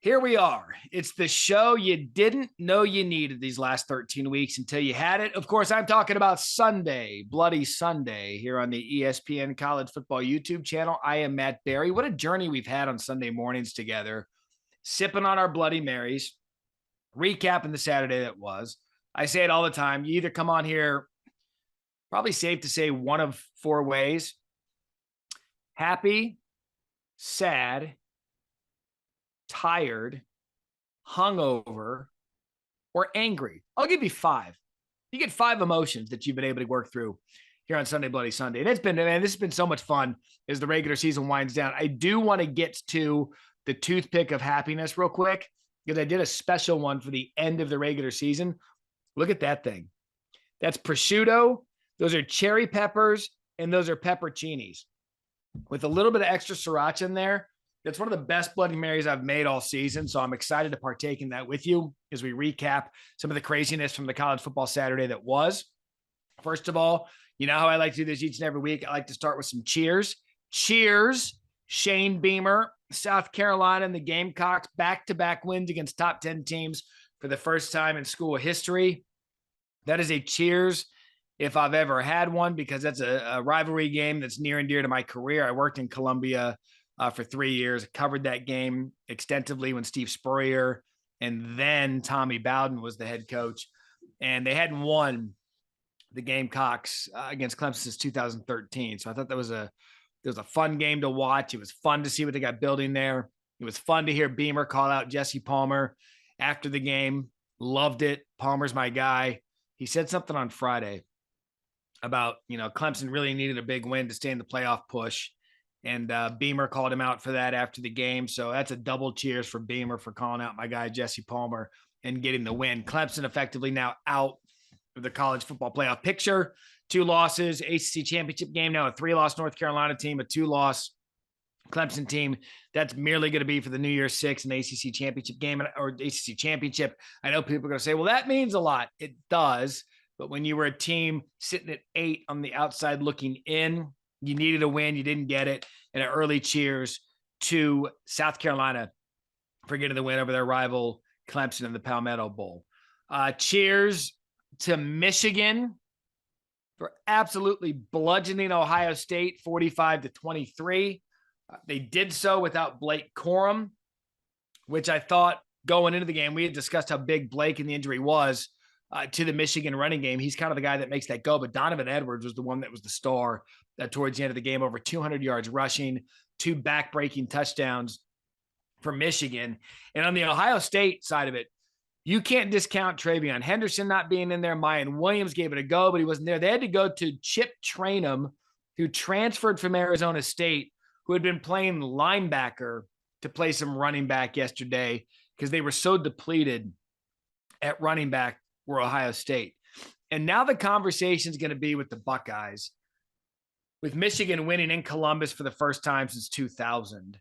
Here we are. It's the show you didn't know you needed these last 13 weeks until you had it. Of course, I'm talking about Sunday, Bloody Sunday, here on the ESPN College Football YouTube channel. I am Matt Barrie. What a journey we've had on Sunday mornings together, sipping on our Bloody Marys, recapping the Saturday that was. I say it all the time. You either come on here, probably safe to say one of four ways: happy, sad, tired, hungover, or angry. I'll give you five. You get five emotions that you've been able to work through here on Sunday Bloody Sunday. And this has been so much fun as the regular season winds down. I do want to get to the toothpick of happiness real quick because I did a special one for the end of the regular season. Look at that thing. That's prosciutto. Those are cherry peppers, and those are pepperoncinis with a little bit of extra sriracha in there. That's one of the best Bloody Marys I've made all season, so I'm excited to partake in that with you as we recap some of the craziness from the college football Saturday that was. First of all, you know how I like to do this each and every week. I like to start with some cheers. Cheers, Shane Beamer, South Carolina, and the Gamecocks, back-to-back wins against top 10 teams for the first time in school history. That is a cheers if I've ever had one, because that's a rivalry game that's near and dear to my career. I worked in Columbia for 3 years, covered that game extensively when Steve Spurrier and then Tommy Bowden was the head coach. And they hadn't won the Gamecocks against Clemson since 2013. So I thought there was a fun game to watch. It was fun to see what they got building there. It was fun to hear Beamer call out Jesse Palmer after the game. Loved it. Palmer's my guy. He said something on Friday about, Clemson really needed a big win to stay in the playoff push. And Beamer called him out for that after the game. So that's a double cheers for Beamer for calling out my guy, Jesse Palmer, and getting the win. Clemson effectively now out of the college football playoff picture. 2 losses, ACC championship game, now a 3-loss North Carolina team, a 2-loss Clemson team. That's merely going to be for the New Year's Six and ACC championship game or ACC championship. I know people are going to say, well, that means a lot. It does. But when you were a team sitting at 8 on the outside looking in, you needed a win. You didn't get it. And an early cheers to South Carolina for getting the win over their rival Clemson in the Palmetto Bowl. Cheers to Michigan for absolutely bludgeoning Ohio State 45-23. They did so without Blake Corum, which I thought going into the game, we had discussed how big Blake and the injury was to the Michigan running game. He's kind of the guy that makes that go, but Donovan Edwards was the one that was the star towards the end of the game, over 200 yards rushing, 2 back-breaking touchdowns for Michigan. And on the Ohio State side of it, you can't discount Travion Henderson not being in there. Mayan Williams gave it a go, but he wasn't there. They had to go to Chip Trainum, who transferred from Arizona State, who had been playing linebacker, to play some running back yesterday because they were so depleted at running back were Ohio State. And now the conversation is going to be with the Buckeyes. With Michigan winning in Columbus for the first time since 2000,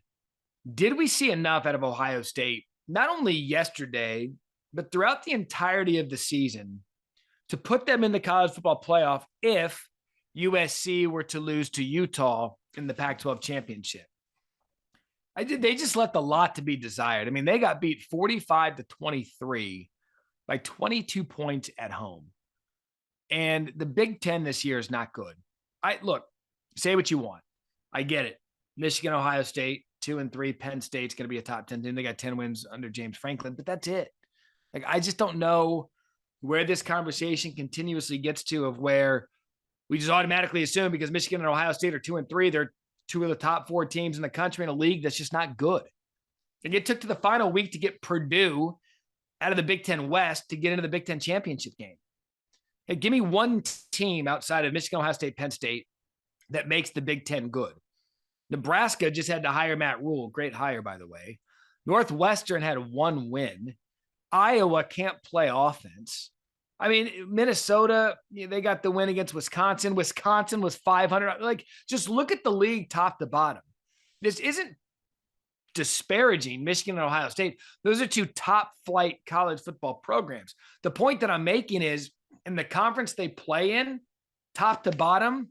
did we see enough out of Ohio State, not only yesterday, but throughout the entirety of the season, to put them in the college football playoff if USC were to lose to Utah in the Pac-12 championship? They just left a lot to be desired. I mean, they got beat 45-23 by 22 points at home. And the Big Ten this year is not good. Look, say what you want. I get it. Michigan, Ohio State, 2-3. Penn State's going to be a top 10 team. They got 10 wins under James Franklin, but that's it. I just don't know where this conversation continuously gets to, of where we just automatically assume because Michigan and Ohio State are 2-3, they're 2 of the top 4 teams in the country in a league that's just not good. And it took to the final week to get Purdue out of the Big Ten West to get into the Big Ten championship game. Hey, give me one team outside of Michigan, Ohio State, Penn State that makes the Big Ten good. Nebraska just had to hire Matt Rhule. Great hire, by the way. Northwestern had 1 win. Iowa can't play offense. I mean, Minnesota, they got the win against Wisconsin. Wisconsin was 500. Just look at the league top to bottom. This isn't disparaging Michigan and Ohio State. Those are 2 top flight college football programs. The point that I'm making is, in the conference they play in, top to bottom,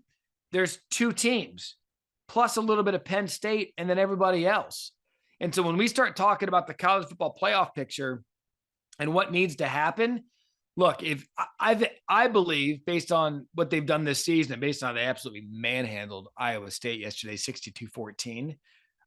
there's 2 teams, plus a little bit of Penn State and then everybody else. And so when we start talking about the college football playoff picture and what needs to happen, look, if I believe based on what they've done this season and based on how they absolutely manhandled Iowa State yesterday, 62-14,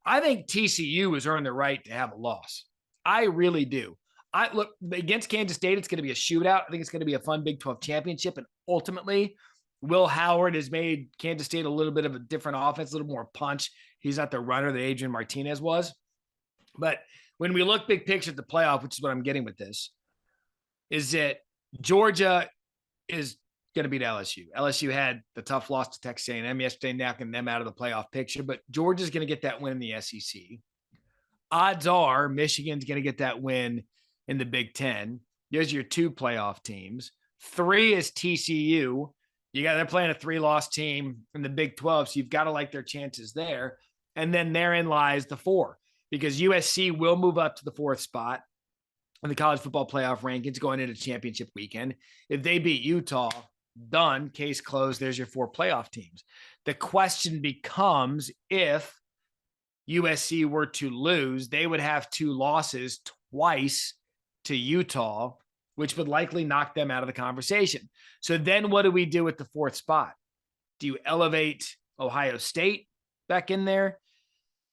I think TCU has earned the right to have a loss. I really do. I look against Kansas State, it's going to be a shootout. I think it's going to be a fun Big 12 championship. And ultimately, Will Howard has made Kansas State a little bit of a different offense, a little more punch. He's not the runner that Adrian Martinez was. But when we look big picture at the playoff, which is what I'm getting with this, is that Georgia is going to beat LSU. LSU had the tough loss to Texas A&M yesterday, knocking them out of the playoff picture. But Georgia's going to get that win in the SEC. Odds are Michigan's going to get that win in the Big Ten. There's your 2 playoff teams. 3 is TCU. They're playing a 3-loss team in the Big 12, so you've got to like their chances there. And then therein lies the 4, because USC will move up to the 4th spot in the college football playoff rankings going into championship weekend. If they beat Utah, done, case closed. There's your 4 playoff teams. The question becomes, if USC were to lose, they would have 2 losses twice to Utah, which would likely knock them out of the conversation. So then what do we do with the 4th spot? Do you elevate Ohio State back in there?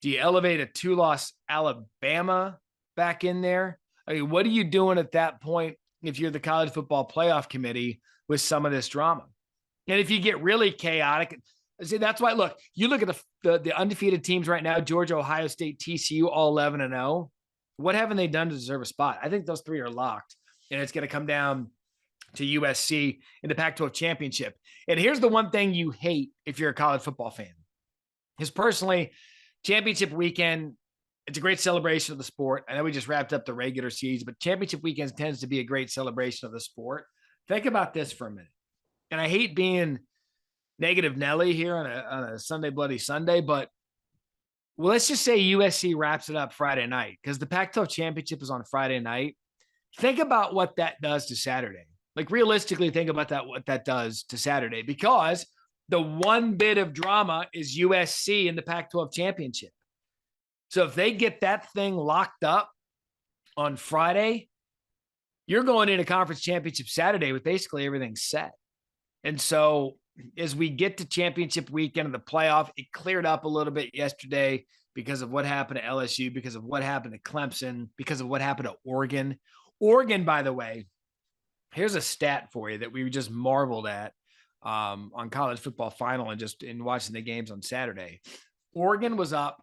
Do you elevate a 2-loss Alabama back in there? I mean, what are you doing at that point if you're the college football playoff committee with some of this drama? And if you get really chaotic, see, that's why, look, you look at the undefeated teams right now, Georgia, Ohio State, TCU, all 11-0. What haven't they done to deserve a spot? I think those 3 are locked, and it's going to come down to USC in the Pac-12 championship. And here's the one thing you hate if you're a college football fan. Because personally, championship weekend, it's a great celebration of the sport. I know we just wrapped up the regular season, but championship weekends tends to be a great celebration of the sport. Think about this for a minute. And I hate being negative Nelly here on a Sunday Bloody Sunday, but let's just say USC wraps it up Friday night, because the Pac-12 championship is on Friday night. Think about what that does to Saturday. Like, realistically, think about that, what that does to Saturday, because the one bit of drama is USC in the Pac-12 championship. So if they get that thing locked up on Friday, you're going into conference championship Saturday with basically everything set. And so as we get to championship weekend of the playoff, it cleared up a little bit yesterday because of what happened to LSU, because of what happened to Clemson, because of what happened to Oregon. Oregon, by the way, here's a stat for you that we just marveled at on College Football Final and just in watching the games on Saturday. Oregon was up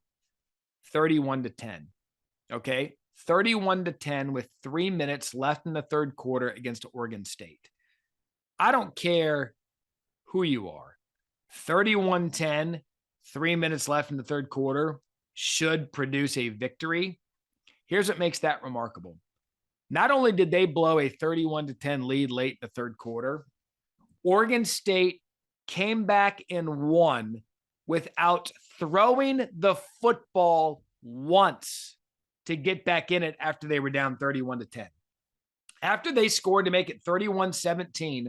31-10. Okay. 31-10 with 3 minutes left in the third quarter against Oregon State. I don't care who you are. 31-10, 3 minutes left in the third quarter should produce a victory. Here's what makes that remarkable. Not only did they blow a 31-10 lead late in the third quarter, Oregon State came back and won without throwing the football once to get back in it after they were down 31-10. After they scored to make it 31-17,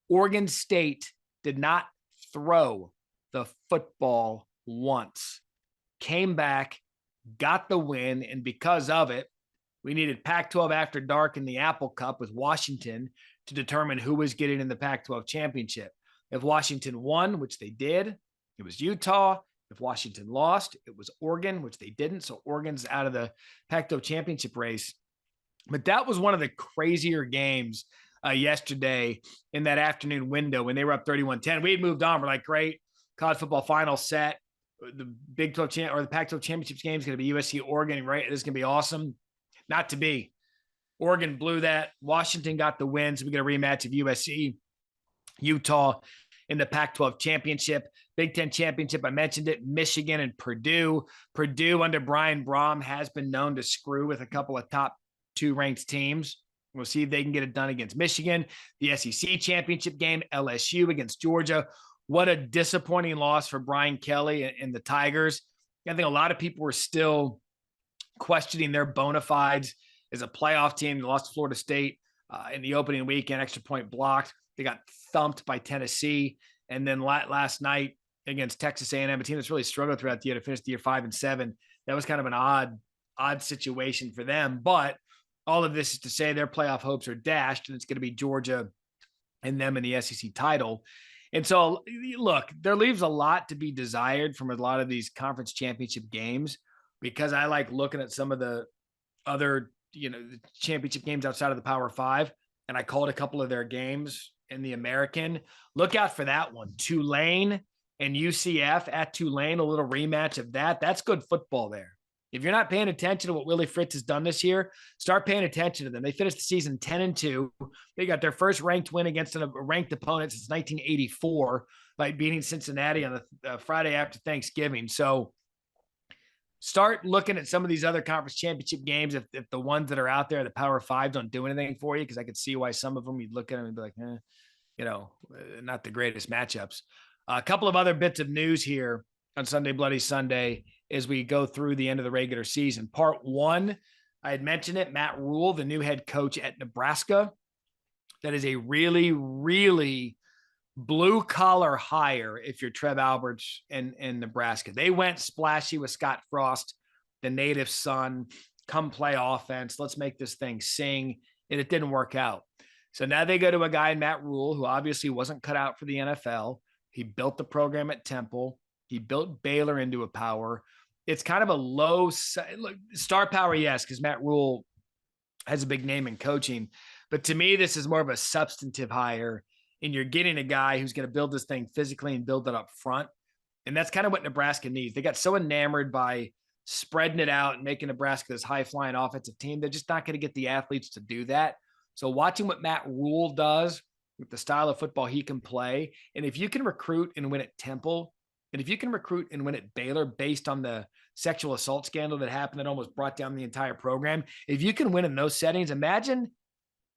Oregon State did not throw the football once. Came back, got the win, and because of it, we needed Pac-12 after dark in the Apple Cup with Washington to determine who was getting in the Pac-12 championship. If Washington won, which they did, it was Utah. If Washington lost, it was Oregon, which they didn't. So Oregon's out of the Pac-12 championship race. But that was one of the crazier games yesterday in that afternoon window when they were up 31-10. We had moved on. We're like, great, college football final set. The Big 12 or the Pac-12 championships game is going to be USC Oregon, right? This is going to be awesome. Not to be. Oregon blew that. Washington got the win, so we get a rematch of USC, Utah in the Pac-12 championship. Big Ten championship, I mentioned it, Michigan and Purdue. Purdue under Brian Brom has been known to screw with a couple of top 2 ranked teams. We'll see if they can get it done against Michigan. The SEC championship game, LSU against Georgia. What a disappointing loss for Brian Kelly and the Tigers. I think a lot of people were still questioning their bona fides as a playoff team. They lost to Florida State in the opening weekend, extra point blocked. They got thumped by Tennessee. And then last night against Texas A&M, a team that's really struggled throughout the year to finish the year 5-7. That was kind of an odd situation for them. But all of this is to say their playoff hopes are dashed, and it's going to be Georgia and them in the SEC title. And so, look, there leaves a lot to be desired from a lot of these conference championship games, because I like looking at some of the other, the championship games outside of the Power Five. And I called a couple of their games in the American. Look out for that one. Tulane and UCF at Tulane, a little rematch of that. That's good football there. If you're not paying attention to what Willie Fritz has done this year, start paying attention to them. They finished the season 10-2. They got their first ranked win against a ranked opponent since 1984 by beating Cincinnati on the Friday after Thanksgiving. So start looking at some of these other conference championship games. If the ones that are out there, the Power Five, don't do anything for you, because I could see why some of them you'd look at them and be like, not the greatest matchups. A couple of other bits of news here on Sunday Bloody Sunday as we go through the end of the regular season. Part one, I had mentioned it, Matt Rhule, the new head coach at Nebraska. That is a really, really blue-collar hire if you're Trev Alberts in Nebraska. They went splashy with Scott Frost, the native son, come play offense. Let's make this thing sing. And it didn't work out. So now they go to a guy, Matt Rhule, who obviously wasn't cut out for the NFL. He built the program at Temple. He built Baylor into a power. It's kind of a low star power, yes, because Matt Rhule has a big name in coaching. But to me, this is more of a substantive hire, and you're getting a guy who's going to build this thing physically and build it up front. And that's kind of what Nebraska needs. They got so enamored by spreading it out and making Nebraska this high-flying offensive team. They're just not going to get the athletes to do that. So watching what Matt Rhule does with the style of football he can play, and if you can recruit and win at Temple, and if you can recruit and win at Baylor based on the sexual assault scandal that happened that almost brought down the entire program, if you can win in those settings, imagine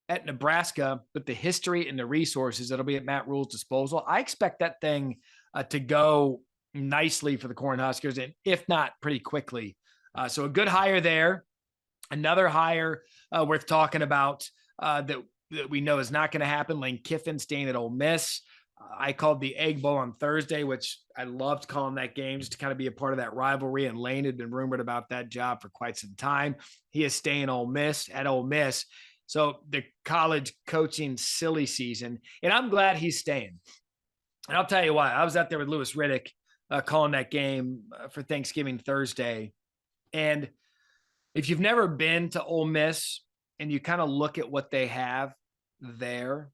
at Nebraska with the history and the resources that'll be at Matt Rhule's disposal. I expect that thing to go nicely for the Cornhuskers, and if not, pretty quickly. So a good hire there. Another hire worth talking about that we know is not going to happen, Lane Kiffin staying at Ole Miss. I called the Egg Bowl on Thursday, which I loved calling that game just to kind of be a part of that rivalry. And Lane had been rumored about that job for quite some time. He is staying at Ole Miss. So the college coaching silly season, and I'm glad he's staying. And I'll tell you why. I was out there with Louis Riddick calling that game for Thanksgiving Thursday. And if you've never been to Ole Miss and you kind of look at what they have there,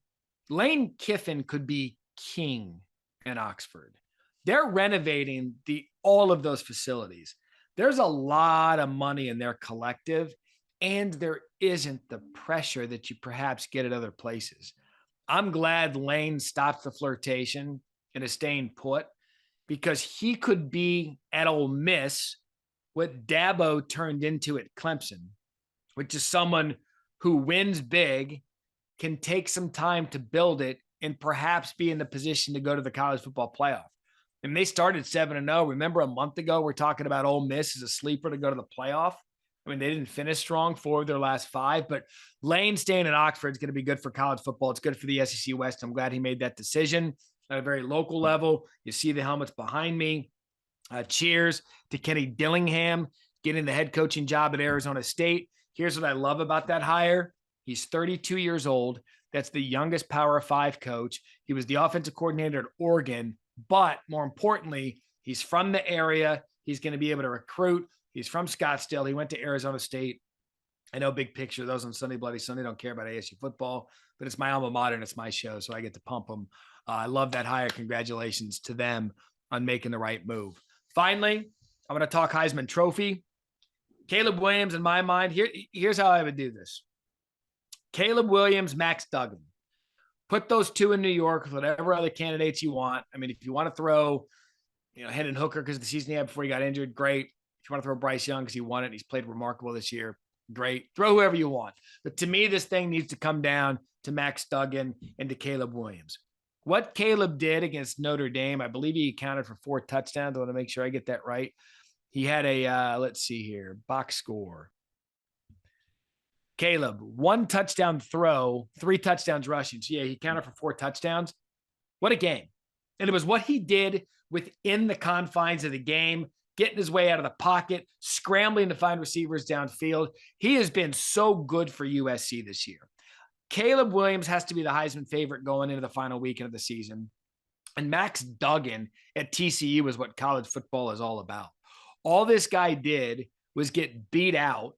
Lane Kiffin could be king in Oxford. They're renovating all of those facilities. There's a lot of money in their collective, and there isn't the pressure that you perhaps get at other places. I'm glad Lane stopped the flirtation and is staying put, because he could be at Ole Miss what Dabo turned into at Clemson, which is someone who wins big, can take some time to build it, and perhaps be in the position to go to the college football playoff. And they started 7-0. Remember a month ago, we're talking about Ole Miss as a sleeper to go to the playoff. I mean, they didn't finish strong 4 of their last 5, but Lane staying at Oxford is going to be good for college football. It's good for the SEC West. I'm glad he made that decision at a very local level. You see the helmets behind me. Cheers to Kenny Dillingham getting the head coaching job at Arizona State. Here's what I love about that hire. He's 32 years old. That's the youngest Power 5 coach. He was the offensive coordinator at Oregon, but more importantly, he's from the area. He's going to be able to recruit. He's from Scottsdale. He went to Arizona State. I know big picture. Those on Sunday Bloody Sunday don't care about ASU football, but it's my alma mater and it's my show, so I get to pump them. I love that hire. Congratulations to them on making the right move. Finally, I'm going to talk Heisman Trophy. Caleb Williams, in my mind, here's how I would do this. Caleb Williams, Max Duggan. Put those two in New York with whatever other candidates you want. I mean, if you want to throw, Hendon Hooker because of the season he had before he got injured, great. If you want to throw Bryce Young because he won it and he's played remarkable this year, great. Throw whoever you want. But to me, this thing needs to come down to Max Duggan and to Caleb Williams. What Caleb did against Notre Dame, I believe he accounted for 4 touchdowns. I want to make sure I get that right. He had a, let's see here, box score. Caleb, 1 touchdown throw, 3 touchdowns rushing. So, yeah, he counted for 4 touchdowns. What a game. And it was what he did within the confines of the game, getting his way out of the pocket, scrambling to find receivers downfield. He has been so good for USC this year. Caleb Williams has to be the Heisman favorite going into the final weekend of the season. And Max Duggan at TCU is what college football is all about. All this guy did was get beat out,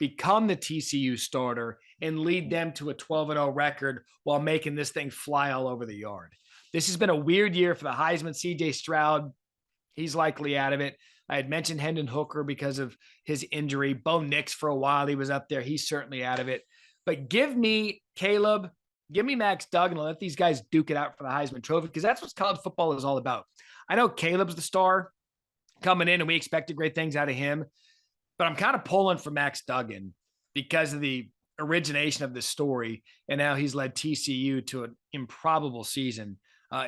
become the TCU starter, and lead them to a 12-0 record while making this thing fly all over the yard. This has been a weird year for the Heisman. CJ Stroud, he's likely out of it. I had mentioned Hendon Hooker because of his injury. Bo Nix for a while, he was up there. He's certainly out of it. But give me Caleb, give me Max Duggan, and let these guys duke it out for the Heisman Trophy, because that's what college football is all about. I know Caleb's the star coming in, and we expected great things out of him, but I'm kind of pulling for Max Duggan because of the origination of this story and how he's led TCU to an improbable season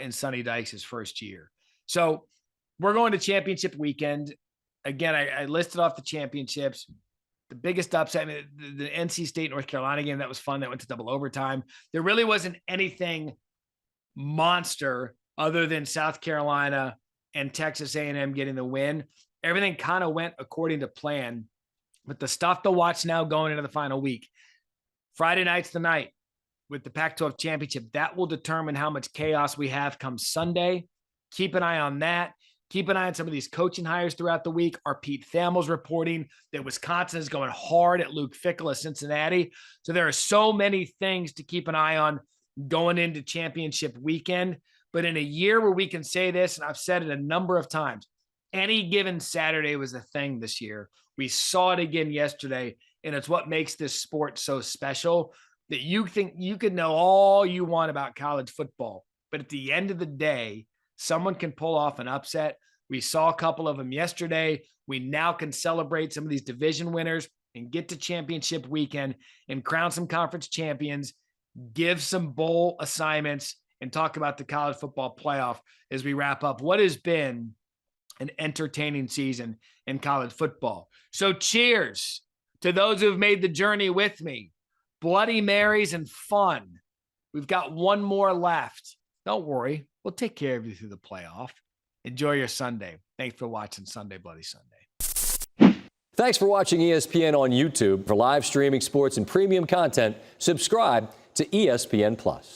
in Sonny Dykes' first year. So we're going to championship weekend. Again, I listed off the championships. The biggest upset, I mean, the NC State, North Carolina game, that was fun. That went to double overtime. There really wasn't anything monster other than South Carolina and Texas A&M getting the win. Everything kind of went according to plan. But the stuff to watch now going into the final week, Friday night's the night with the Pac-12 championship. That will determine how much chaos we have come Sunday. Keep an eye on that. Keep an eye on some of these coaching hires throughout the week. Our Pete Thamel's reporting that Wisconsin is going hard at Luke Fickell of Cincinnati. So there are so many things to keep an eye on going into championship weekend. But in a year where we can say this, and I've said it a number of times, any given Saturday was a thing this year. We saw it again yesterday, and it's what makes this sport so special, that you think you could know all you want about college football, but at the end of the day, someone can pull off an upset. We saw a couple of them yesterday. We now can celebrate some of these division winners and get to championship weekend and crown some conference champions, give some bowl assignments, and talk about the college football playoff as we wrap up what has been an entertaining season in college football. So cheers to those who have made the journey with me. Bloody Marys and fun. We've got one more left. Don't worry. We'll take care of you through the playoff. Enjoy your Sunday. Thanks for watching Sunday Bloody Sunday. Thanks for watching ESPN on YouTube. For live streaming sports and premium content, subscribe to ESPN Plus.